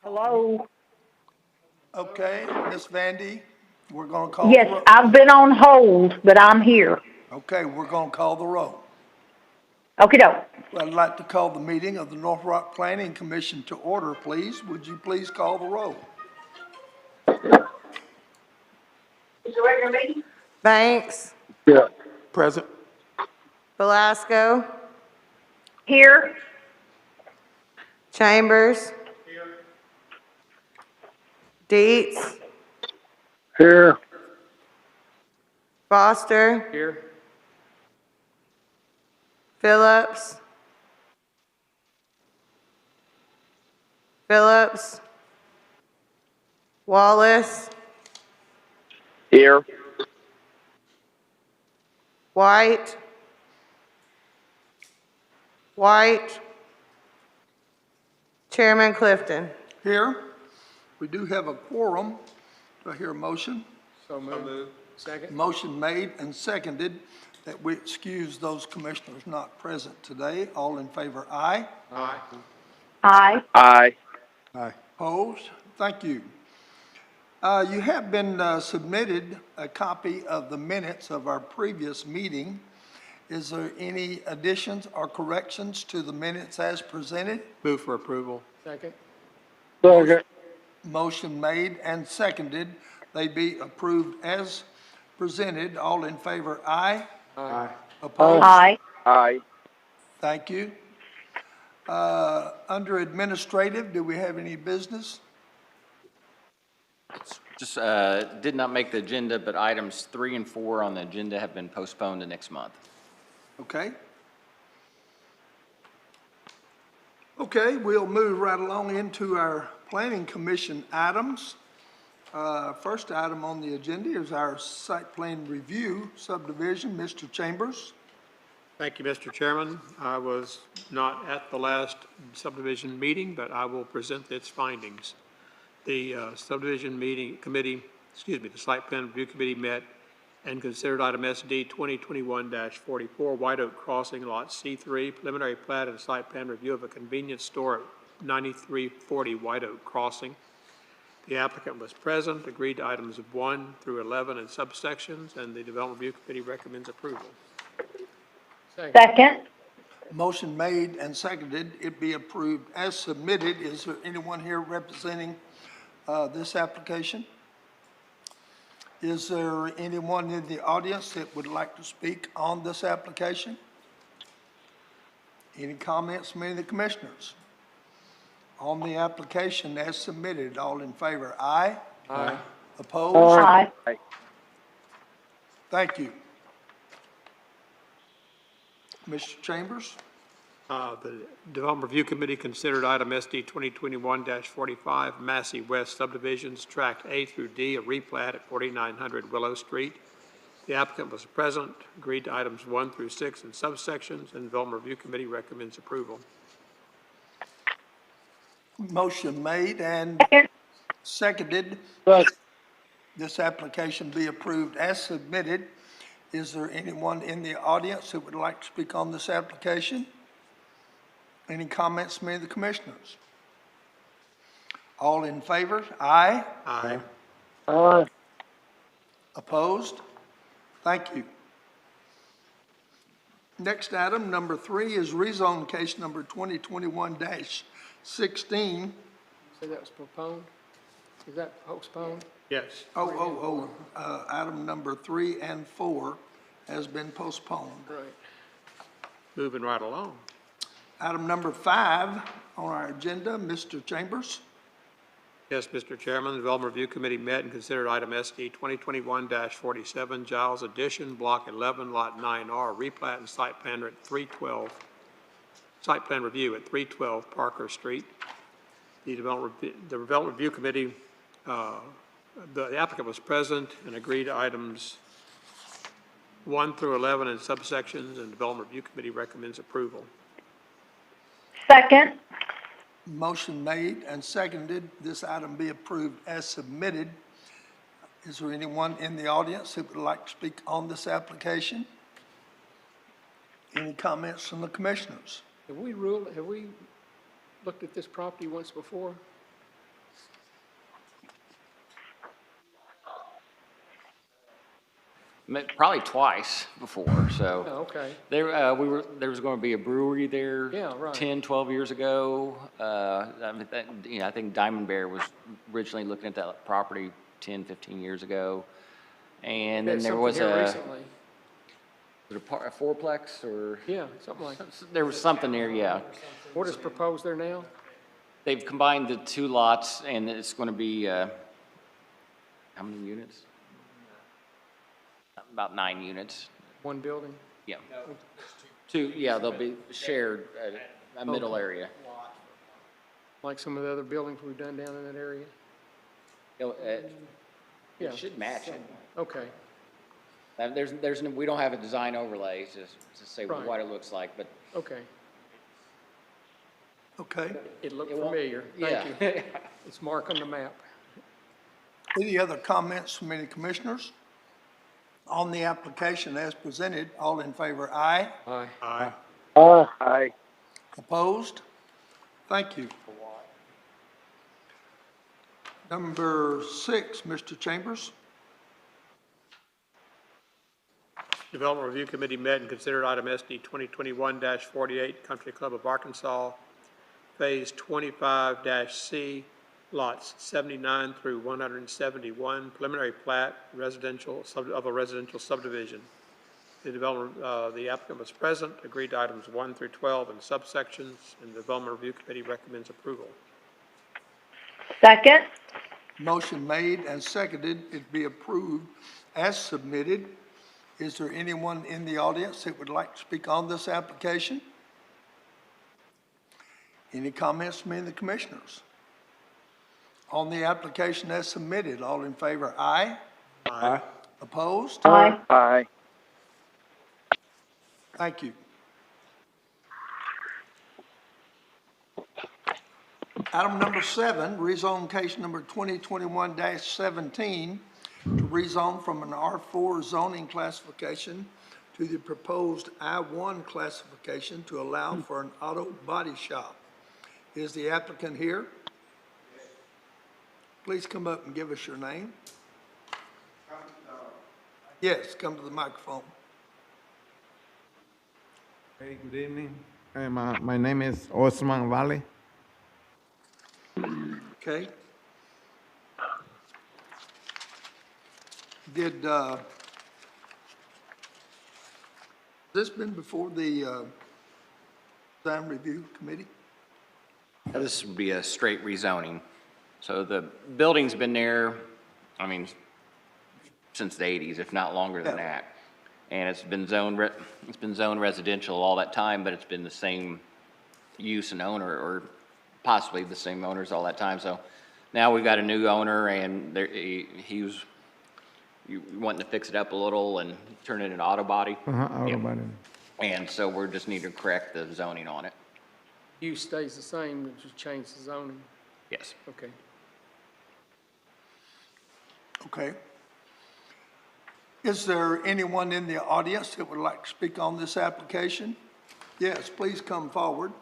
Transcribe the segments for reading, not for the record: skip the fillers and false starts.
Hello? Okay, Ms. Vandy, we're going to call the Yes, roll. I've been on hold, but I'm here. Okay, we're going to call the roll. Okey-doke. Well, I'd like to call the meeting of the North Rock Planning Commission to order, please. Would you please call the roll? Banks, Yeah. Present. Velasco, Here? Chambers. Dietz, Here. Foster. Here. Phillips. Phillips. Wallace. Here. White. White. Chairman Clifton. Here, we do have a quorum. Do I hear a motion? So moved. Second. Motion made and seconded that we excuse those commissioners not present today. All in favor, aye. Aye. Aye. Aye. Aye. Opposed? Thank you. You have been submitted a copy of the minutes of our previous meeting. Is there any additions or corrections to the minutes as presented? Move for approval. Second. Second. Motion made and seconded. They be approved as presented. All in favor, aye. Aye. Opposed? Aye. Aye. Thank you. Under administrative, do we have any business? Just did not make the agenda, but items 3 and 4 on the agenda have been postponed to next month. Okay. Okay, we'll move right along into our planning commission items. First item on the agenda is our site plan review subdivision. Mr. Chambers. Thank you, Mr. Chairman. I was not at the last subdivision meeting, but I will present its findings. The subdivision the site plan review committee met and considered item SD 2021-44, White Oak Crossing, Lot C3, preliminary plat and site plan review of a convenience store at 9340 White Oak Crossing. The applicant was present, agreed to items 1 through 11 in subsections, and the development review committee recommends approval. Second? Motion made and seconded, it be approved as submitted. Is there anyone here representing this application? Is there anyone in the audience that would like to speak on this application? Any comments from any of the commissioners? On the application as submitted, all in favor, aye? Aye. Opposed? Aye. Thank you. Mr. Chambers? The Development Review Committee considered item SD 2021-45, Massey West Subdivisions, Tract A through D, a replat at 4900 Willow Street. The applicant was present, agreed to items 1 through 6 in subsections, and the Development Review Committee recommends approval. Motion made and Second? seconded. This application be approved as submitted. Is there anyone in the audience that would like to speak on this application? Any comments from any of the commissioners? All in favor? Aye. Aye. Aye. Opposed? Thank you. Next item, number 3, is rezone case number 2021-16. So that was postponed? Is that postponed? Yes. Item number 3 and 4 has been postponed. Right. Moving right along. Item number 5 on our agenda, Mr. Chambers. Yes, Mr. Chairman, the Development Review Committee met and considered item SD 2021-47, Giles Addition, Block 11, Lot 9R, replat and site plan at 312, site plan review at 312 Parker Street. The Development Review Committee, the applicant was present and agreed to items 1 through 11 in subsections, and the Development Review Committee recommends approval. Second? Motion made and seconded, this item be approved as submitted. Is there anyone in the audience who would like to speak on this application? Any comments from the commissioners? Have we looked at this property once before? Probably twice before, so. Oh, okay. There, there was going to be a brewery there. Yeah, right. 10, 12 years ago. I mean, I think Diamond Bear was originally looking at that property 10, 15 years ago. And then Had there something was here a recently. fourplex or? Yeah, something like, There was something there, yeah. what is proposed there now? They've combined the two lots and it's going to be, how many units? About 9 units. One building? Yeah. Two, yeah, they'll be shared, a middle Okay. area. Like some of the other buildings we've done down in that area? Yeah. It should match it. Okay, We don't have a design overlay to say Right. what it looks like, but. okay. Okay. It looked It won't- familiar. Yeah. Thank you. It's marked on the map. Any other comments from any commissioners? On the application as presented, all in favor, aye. Aye. Aye. Aye. Opposed? Thank you. Number 6, Mr. Chambers. Development Review Committee met and considered item SD 2021-48, Country Club of Arkansas, Phase 25-C, lots 79 through 171, preliminary plat of a residential subdivision. The applicant was present, agreed to items 1 through 12 in subsections, and the Development Review Committee recommends approval. Second. Motion made and seconded, it be approved as submitted. Is there anyone in the audience that would like to speak on this application? Any comments from any of the commissioners? On the application as submitted, all in favor, aye. Aye. Opposed? Aye. Aye. Thank you. Item number 7, rezone case number 2021-17 to rezone from an R4 zoning classification to the proposed I1 classification to allow for an auto body shop. Is the applicant here? Please come up and give us your name. Yes, come to the microphone. Hey, good evening. My name is Osman Valley. Okay. Did, this been before the, design review committee? This would be a straight rezoning. So the building's been there, I mean, since the 80s, if not longer than Yeah. that. And it's been zoned residential all that time, but it's been the same use and owner, or possibly the same owners all that time. So now we've got a new owner, and he was wanting to fix it up a little and turn it into auto body. Auto Yeah. body. And so we're just need to correct the zoning on it. Use stays the same, but just change the zoning. Yes. Okay. Okay. Is there anyone in the audience that would like to speak on this application? Yes, please come forward.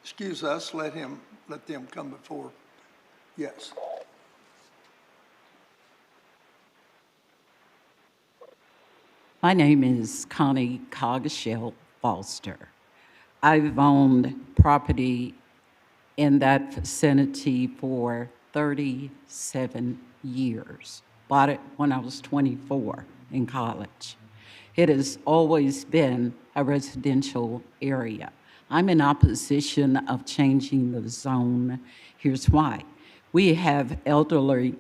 Excuse us, let them come before. Yes. My name is Connie Coggeshell Foster. I've owned property in that vicinity for 37 years. Bought it when I was 24 in college. It has always been a residential area. I'm in opposition of changing the zone. Here's why. We have elderly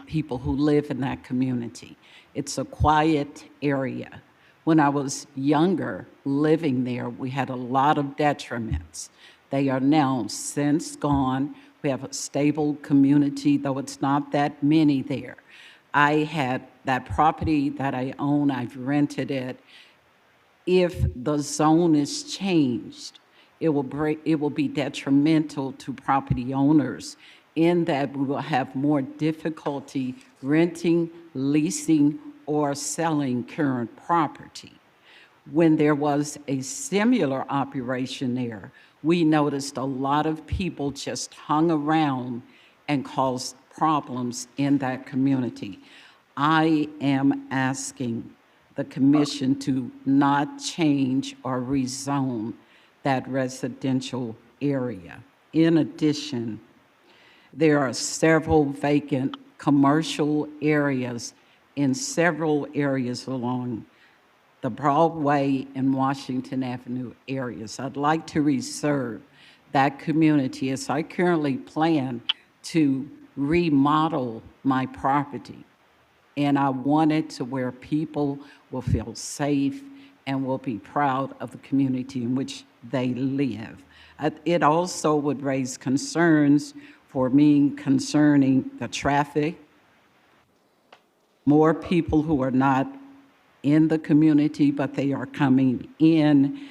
people who live in that community. It's a quiet area. When I was younger, living there, we had a lot of detriments. They are now since gone. We have a stable community, though it's not that many there. I had that property that I own, I've rented it. If the zone is changed, it will be detrimental to property owners in that we will have more difficulty renting, leasing, or selling current property. When there was a similar operation there, we noticed a lot of people just hung around and caused problems in that community. I am asking the commission to not change or rezone that residential area. In addition, there are several vacant commercial areas in several areas along the Broadway and Washington Avenue areas. I'd like to reserve that community as I currently plan to remodel my property. And I want it to where people will feel safe and will be proud of the community in which they live. It also would raise concerns for me concerning the traffic, more people who are not in the community, but they are coming in.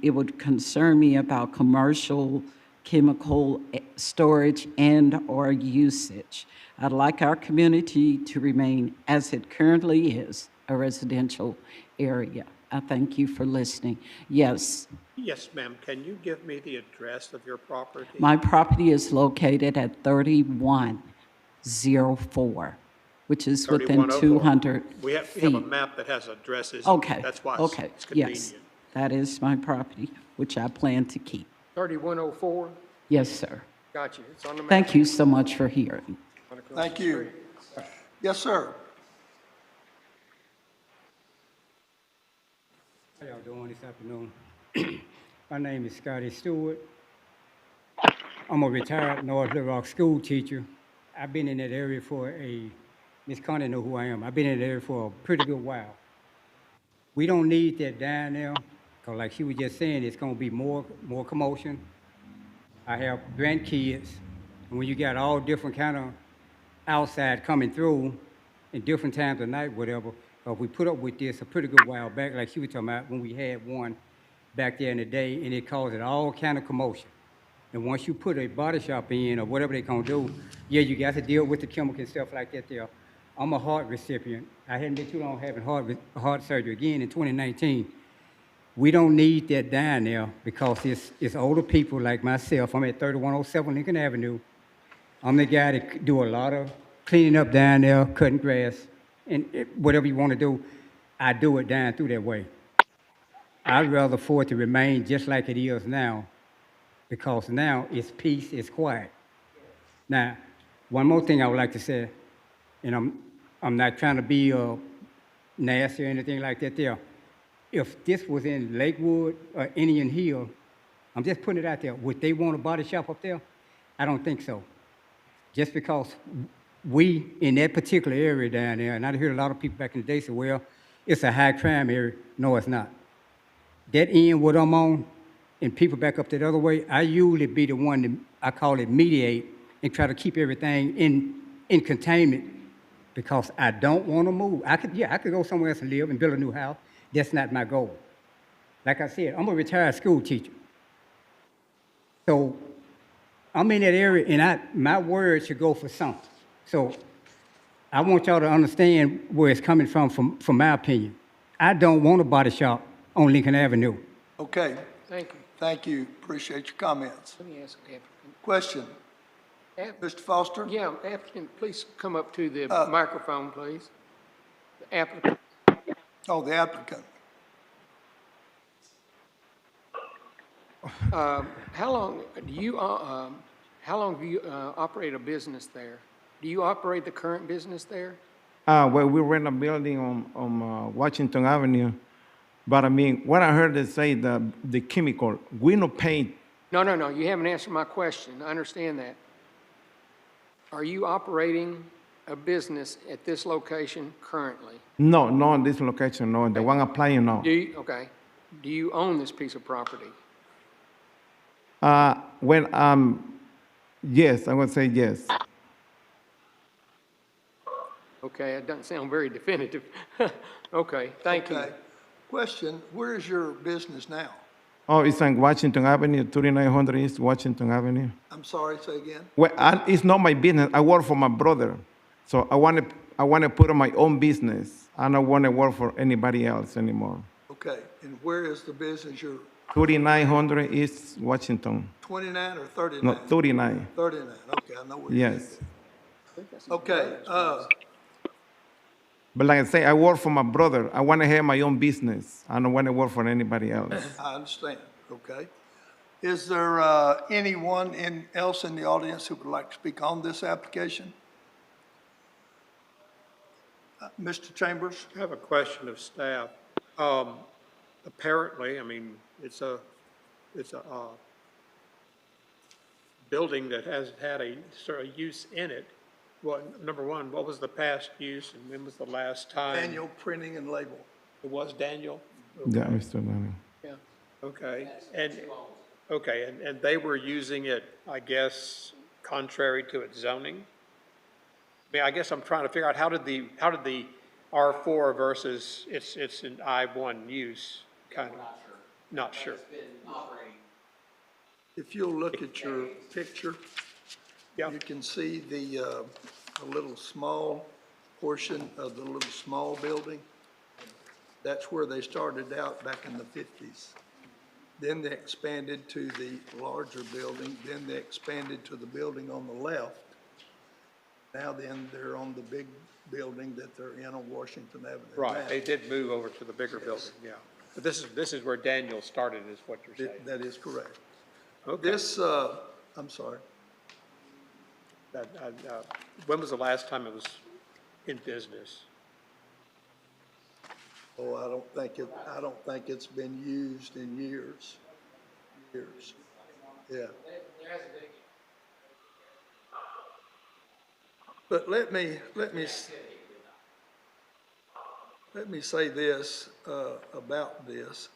It would concern me about commercial chemical storage and/or usage. I'd like our community to remain as it currently is, a residential area. I thank you for listening. Yes, Yes, ma'am. Can you give me the address of your property? my property is located at 3104, which is within 3104. 200 We have a feet. map that has addresses. Okay, That's why okay, it's convenient. yes. That is my property, which I plan to keep. 3104? Yes, sir. Got you. It's on the map. Thank you so much for hearing. Thank you. Yes, sir. How y'all doing this afternoon? My name is Scotty Stewart. I'm a retired North Little Rock school teacher. I've been in that area Miss Connie know who I am. I've been in that area for a pretty good while. We don't need that down there, because like she was just saying, it's gonna be more commotion. I have grandkids, and when you got all different kind of outside coming through in different times of night, whatever, we put up with this a pretty good while back, like she was talking about when we had one back there in the day, and it caused all kind of commotion. And once you put a body shop in or whatever they're gonna do, yeah, you got to deal with the chemical and stuff like that there. I'm a heart recipient. I hadn't been too long having heart surgery again in 2019. We don't need that down there because it's older people like myself. I'm at 3107 Lincoln Avenue. I'm the guy that do a lot of cleaning up down there, cutting grass, and whatever you want to do, I do it down through that way. I'd rather for it to remain just like it is now, because now it's peace, it's quiet. Now, one more thing I would like to say, and I'm not trying to be nasty or anything like that there. If this was in Lakewood or Indian Hill, I'm just putting it out there, would they want a body shop up there? I don't think so. Just because we, in that particular area down there, and I heard a lot of people back in the day say, well, it's a high crime area. No, it's not. That end what I'm on, and people back up that other way, I usually be the one that, I call it mediate, and try to keep everything in containment, because I don't want to move. I could go somewhere else and live and build a new house. That's not my goal. Like I said, I'm a retired school teacher. So I'm in that area, and my word should go for something. So I want y'all to understand where it's coming from my opinion. I don't want a body shop on Lincoln Avenue. Okay. Thank you. Thank you. Appreciate your comments. Let me ask the applicant. Question. Mr. Foster? Yeah, applicant, please come up to the microphone, please. The applicant. Oh, the applicant. How long do you operate a business there? Do you operate the current business there? Well, we rent a building on Washington Avenue, but I mean, what I heard they say, the chemical, we no pay. No, you haven't answered my question. I understand that. Are you operating a business at this location currently? No, on this location, no. The one applying, no. Do you own this piece of property? Yes, I would say yes. Okay, it doesn't sound very definitive. Okay, thank you. Okay. Question, where is your business now? Oh, it's on Washington Avenue, 3900 East Washington Avenue. I'm sorry, say again? Well, it's not my business. I work for my brother. So I want to put on my own business. I don't want to work for anybody else anymore. Okay, and where is the business you're, 3900 East Washington. 29 or 39? No, 39. 39, okay, I know where it Yes. is. Okay, But like I say, I work for my brother. I want to have my own business. I don't want to work for anybody else. I understand, okay. Is there anyone else in the audience who would like to speak on this application? Mr. Chambers? I have a question of staff. Apparently, I mean, it's a building that has had a sort of use in it. Well, number one, what was the past use and when was the last time? Daniel Printing and Label. It was Daniel? Yeah, Mr. Lanning. Okay, and they were using it, I guess, contrary to its zoning? I mean, I guess I'm trying to figure out how did the R4 versus it's an I1 use kind of? Not sure. If you'll look at your picture, Yeah. you can see the little small portion of the little small building. That's where they started out back in the 50s. Then they expanded to the larger building, then they expanded to the building on the left. Now then, they're on the big building that they're in on Washington Avenue. Right, now. they did move over to the bigger building, yeah. But this is where Daniel started, is what you're saying? That is correct. Okay. This, I'm sorry, When was the last time it was in business? oh, I don't think it's been used in years. Yeah. But let me say this, about this.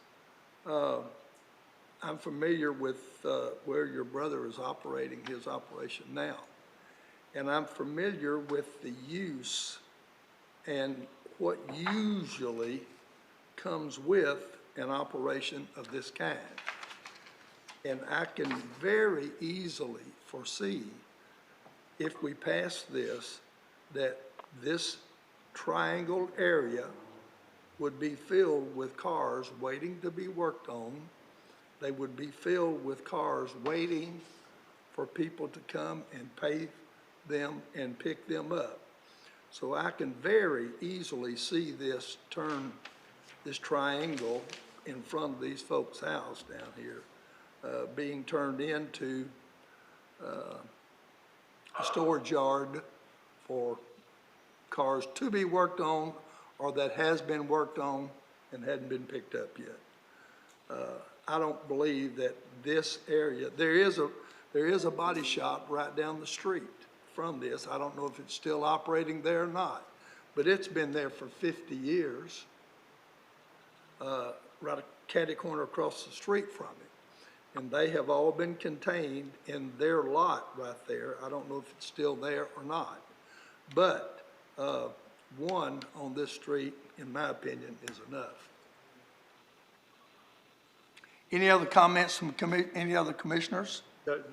I'm familiar with, where your brother is operating his operation now. And I'm familiar with the use and what usually comes with an operation of this kind. And I can very easily foresee, if we pass this, that this triangle area would be filled with cars waiting to be worked on. They would be filled with cars waiting for people to come and pay them and pick them up. So I can very easily see this triangle in front of these folks' house down here, being turned into a storage yard for cars to be worked on or that has been worked on and hadn't been picked up yet. I don't believe that this area, there is a body shop right down the street from this. I don't know if it's still operating there or not, but it's been there for 50 years, right a catty corner across the street from it. And they have all been contained in their lot right there. I don't know if it's still there or not. But one on this street, in my opinion, is enough. Any other comments from any other commissioners?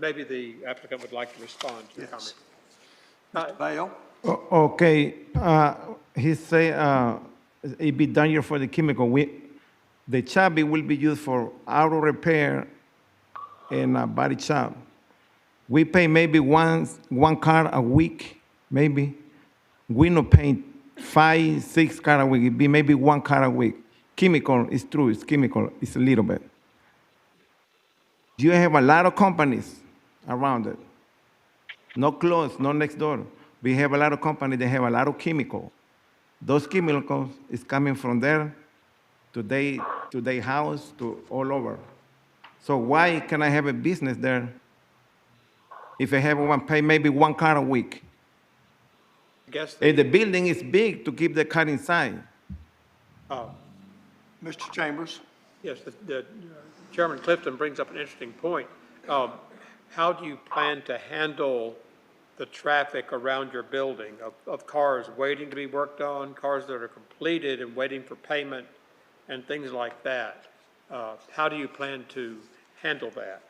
Maybe the applicant would like to respond to your Yes. comment. Mr. Bale? Okay, he say it be dangerous for the chemical. The chassis will be used for auto repair and a body shop. We pay maybe one car a week, maybe. We not paying 5, 6 cars a week. It be maybe 1 car a week. Chemical, it's true, it's chemical, it's a little bit. You have a lot of companies around it. No close, no next door. We have a lot of companies that have a lot of chemical. Those chemicals is coming from there to their house, to all over. So why can I have a business there if I have one pay maybe 1 car a week? I guess And the building is big to keep the car inside. Mr. Chambers? yes, the Chairman Clifton brings up an interesting point. How do you plan to handle the traffic around your building of cars waiting to be worked on, cars that are completed and waiting for payment, and things like that? How do you plan to handle that?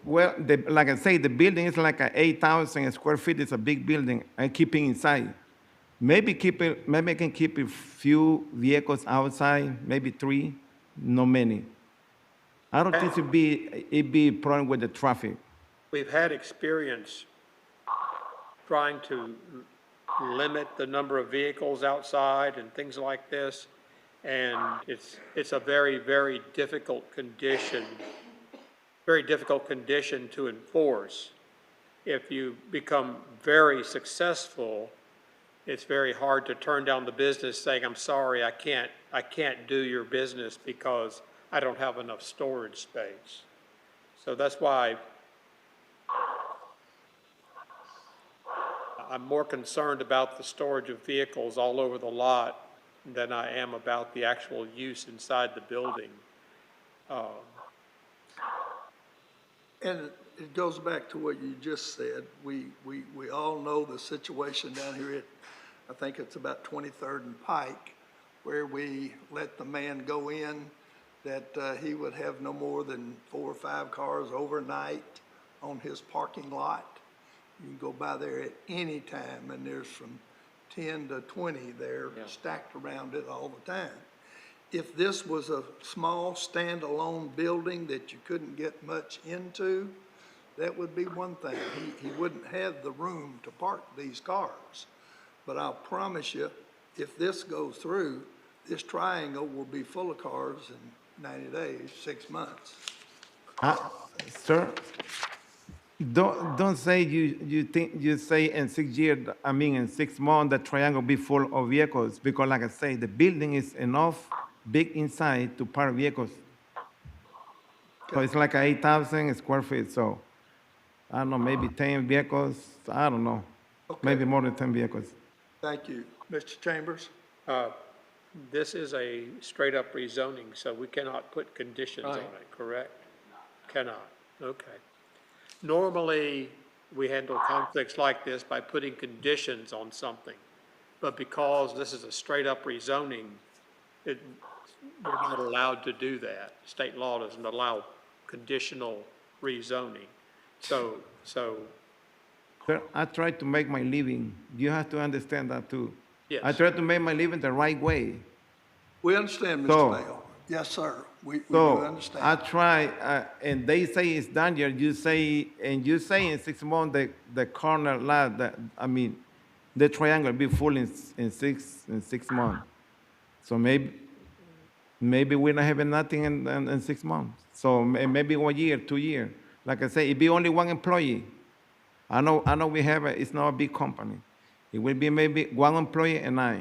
Well, like I say, the building is like a 8,000 square feet. It's a big building. I'm keeping inside. Maybe I can keep a few vehicles outside, maybe 3, not many. I don't think it'd be a problem with the traffic. We've had experience trying to limit the number of vehicles outside and things like this. And it's a very, very difficult condition to enforce. If you become very successful, it's very hard to turn down the business saying, I'm sorry, I can't do your business because I don't have enough storage space. So that's why I'm more concerned about the storage of vehicles all over the lot than I am about the actual use inside the building. And it goes back to what you just said. We all know the situation down here at, I think it's about 23rd and Pike, where we let the man go in, that he would have no more than 4 or 5 cars overnight on his parking lot. You can go by there at any time, and there's from 10 to 20 there stacked around it all the time. If this was a small standalone building that you couldn't get much into, that would be one thing. He wouldn't have the room to park these cars. But I'll promise you, if this goes through, this triangle will be full of cars in 90 days, 6 months. Sir, don't say you say in 6 years, I mean in 6 months, the triangle be full of vehicles, because like I say, the building is enough big inside to park vehicles. So it's like 8,000 square feet, so I don't know, maybe 10 vehicles, I don't know. Okay. Maybe more than 10 vehicles. Thank you. Mr. Chambers? This is a straight-up rezoning, so we cannot put conditions on Right. it, correct? Cannot, okay. Normally, we handle conflicts like this by putting conditions on something. But because this is a straight-up rezoning, we're not allowed to do that. State law doesn't allow conditional rezoning. So Sir, I try to make my living. You have to understand that too. Yes. I try to make my living the right way. We understand, So- Mr. Bell. Yes, sir. We do So understand. I try, and they say it's danger. You say in 6 months the corner lot, the triangle be full in 6 months. So maybe we're not having nothing in 6 months. So maybe 1 year, 2 years. Like I say, it be only one employee. I know we have it's not a big company. It will be maybe one employee and I.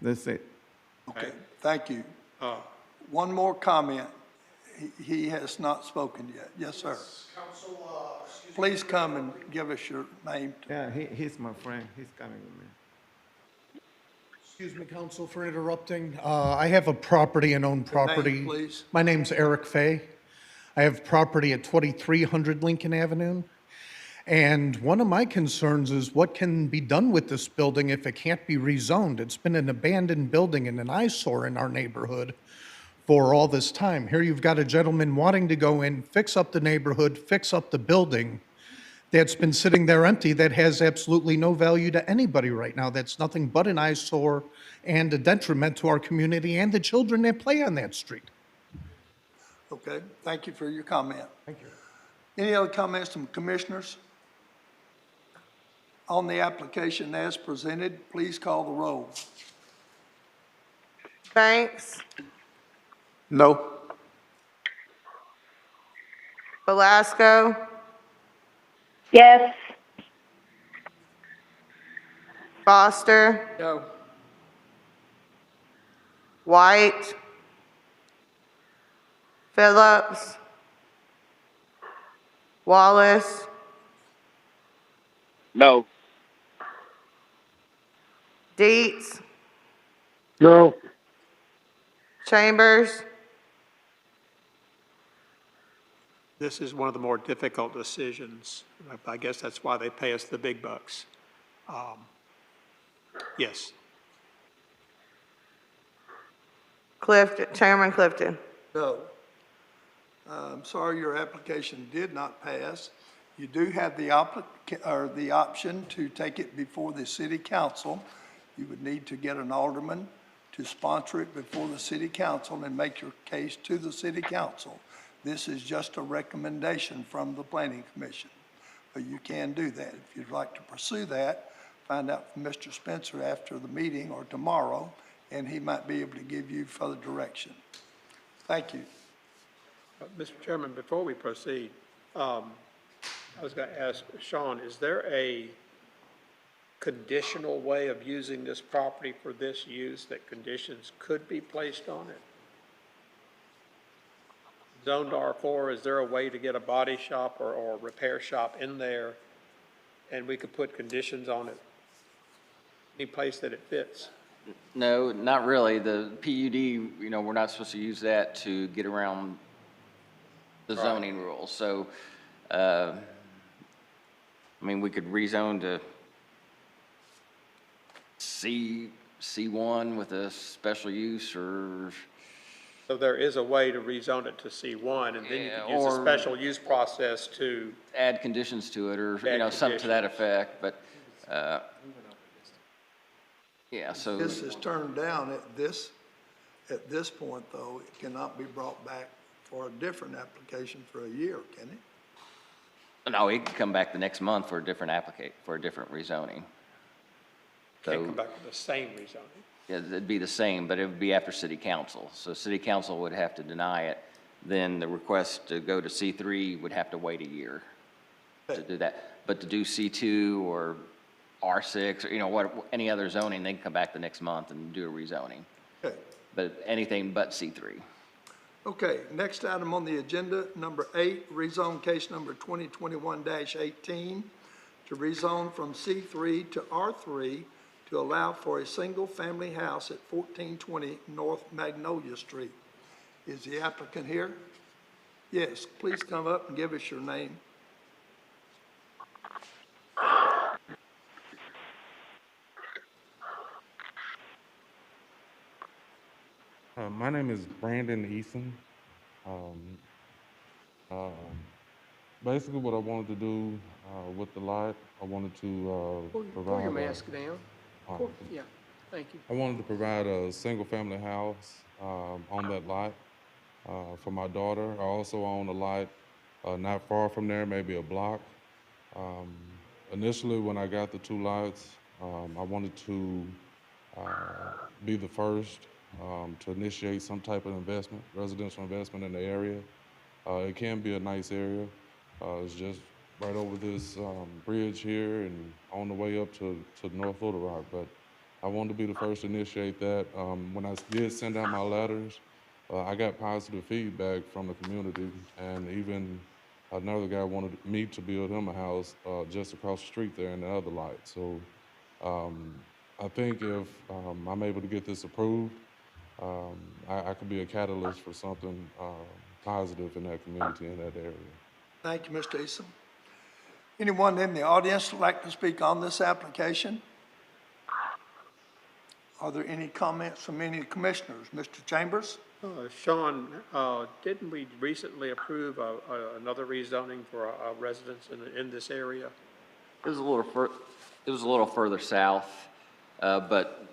That's it. Okay, thank you. One more comment. He has not spoken yet. Yes, sir. Please come and give us your name. Yeah, he's my friend. He's coming with me. Excuse me, counsel, for interrupting. I have a property and own property. please. My name's Eric Fay. I have property at 2300 Lincoln Avenue. And one of my concerns is what can be done with this building if it can't be rezoned. It's been an abandoned building and an eyesore in our neighborhood for all this time. Here you've got a gentleman wanting to go in, fix up the neighborhood, fix up the building that's been sitting there empty, that has absolutely no value to anybody right now. That's nothing but an eyesore and a detriment to our community and the children that play on that street. Okay, thank you for your comment. Thank you. Any other comments from commissioners? On the application as presented, please call the roll. Banks, No. Velasco, Yes. Foster, No. White, Phillips, Wallace, No. Dietz, No. Chambers, this is one of the more difficult decisions. I guess that's why they pay us the big bucks. Yes. Clifton, Chairman Clifton. No. I'm sorry your application did not pass. You do have the option to take it before the city council. You would need to get an alderman to sponsor it before the city council and make your case to the city council. This is just a recommendation from the planning commission, but you can do that. If you'd like to pursue that, find out from Mr. Spencer after the meeting or tomorrow, and he might be able to give you further direction. Thank you. Mr. Chairman, before we proceed, I was going to ask Sean, is there a conditional way of using this property for this use that conditions could be placed on it? Zoned R4, is there a way to get a body shop or repair shop in there and we could put conditions on it? Any place that it fits? No, not really. The PUD, you know, we're not supposed to use that to get around the zoning rules. So, I mean, we could rezone to C1 with a special use, or So there is a way to rezone it to C1, and then you Yeah, could use a or- special use process to, add conditions to it, or, you Add know, something to that conditions. effect, but, yeah, so, This is turned down at this point, though, it cannot be brought back for a different application for a year, can it? no, it could come back the next month for a different for a different rezoning. can't So- come back to the same rezoning. Yeah, it'd be the same, but it would be after city council. So city council would have to deny it. Then the request to go to C3 would have to wait a year to do that. But to do C2 or R6, or, you know, any other zoning, they can come back the next month and do a rezoning. Okay. But anything but C3. Okay, next item on the agenda, number 8, rezone case number 2021-18, to rezone from C3 to R3 to allow for a single-family house at 1420 North Magnolia Street. Is the applicant here? Yes, please come up and give us your name. My name is Brandon Eason. Um, um, Basically, what I wanted to do with the lot, I wanted to Pull provide. your mask down. Yeah, thank you. I wanted to provide a single-family house on that lot for my daughter. I also own a lot not far from there, maybe a block. Initially, when I got the two lots, I wanted to be the first to initiate some type of investment, residential investment in the area. It can be a nice area. It's just right over this bridge here and on the way up to North Little Rock. But I wanted to be the first to initiate that. When I did send out my letters, I got positive feedback from the community, and even another guy wanted me to build him a house just across the street there in the other lot. So I think if I'm able to get this approved, I could be a catalyst for something positive in that community, in that area. Thank you, Mr. Eason. Anyone in the audience would like to speak on this application? Are there any comments from any commissioners? Mr. Chambers? Sean, didn't we recently approve another rezoning for a residence in this area? It was a little further south, but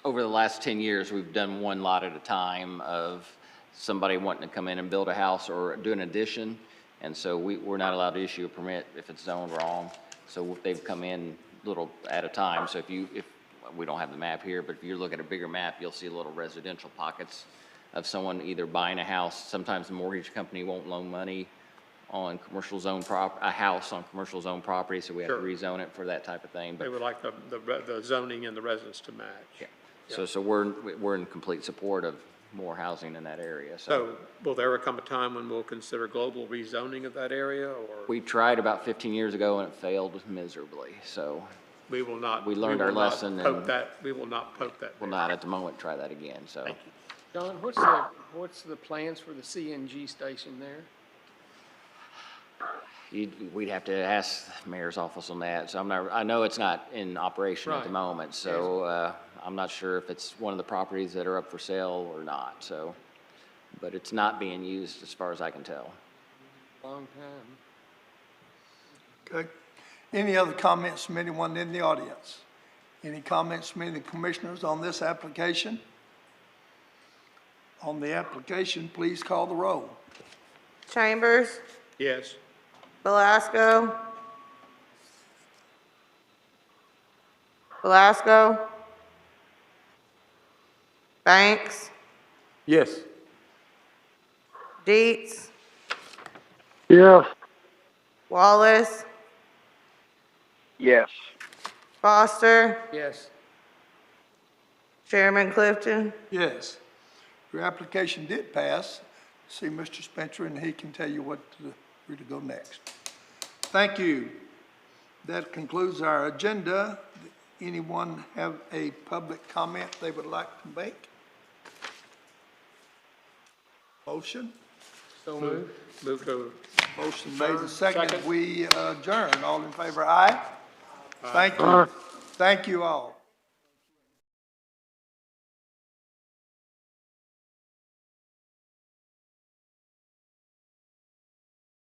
over the last 10 years, we've done one lot at a time of somebody wanting to come in and build a house or do an addition. And so we're not allowed to issue a permit if it's zoned wrong. So they've come in little at a time. So if we don't have the map here, but if you look at a bigger map, you'll see little residential pockets of someone either buying a house. Sometimes the mortgage company won't loan money on commercial zone a house on commercial zone property, so we have to Sure. rezone it for that type of thing. They But would like the zoning and the residence to match. yeah, so we're in complete support of more housing in that area. So will there come a time when we'll consider global rezoning of that area, or We tried about 15 years ago and it failed miserably. So we will not? we learned our will not lesson poke and- that. We will not poke that. we'll not at the moment try that again. So Thank you. John, what's the plans for the Cng station there? we'd have to ask the mayor's office on that. So I know it's not in operation at the Right. moment. So I'm not sure if it's one of the properties that are up for sale or not. So, but it's not being used as far as I can tell. Long time. Okay. Any other comments from anyone in the audience? Any comments from any commissioners on this application? On the application, please call the roll. Chambers, Yes. Belasco, Velasco, Banks, Yes. Dietz, Yes. Wallace, Yes. Foster, Yes. Chairman Clifton. Yes. Your application did pass. See Mr. Spencer, and he can tell you where to go next. Thank you. That concludes our agenda. Anyone have a public comment they would like to make? Motion? So moved. Move to, Motion made and Adjourn. seconded. Second. We adjourn. All in favor, aye? Thank you. Aye. Thank you all.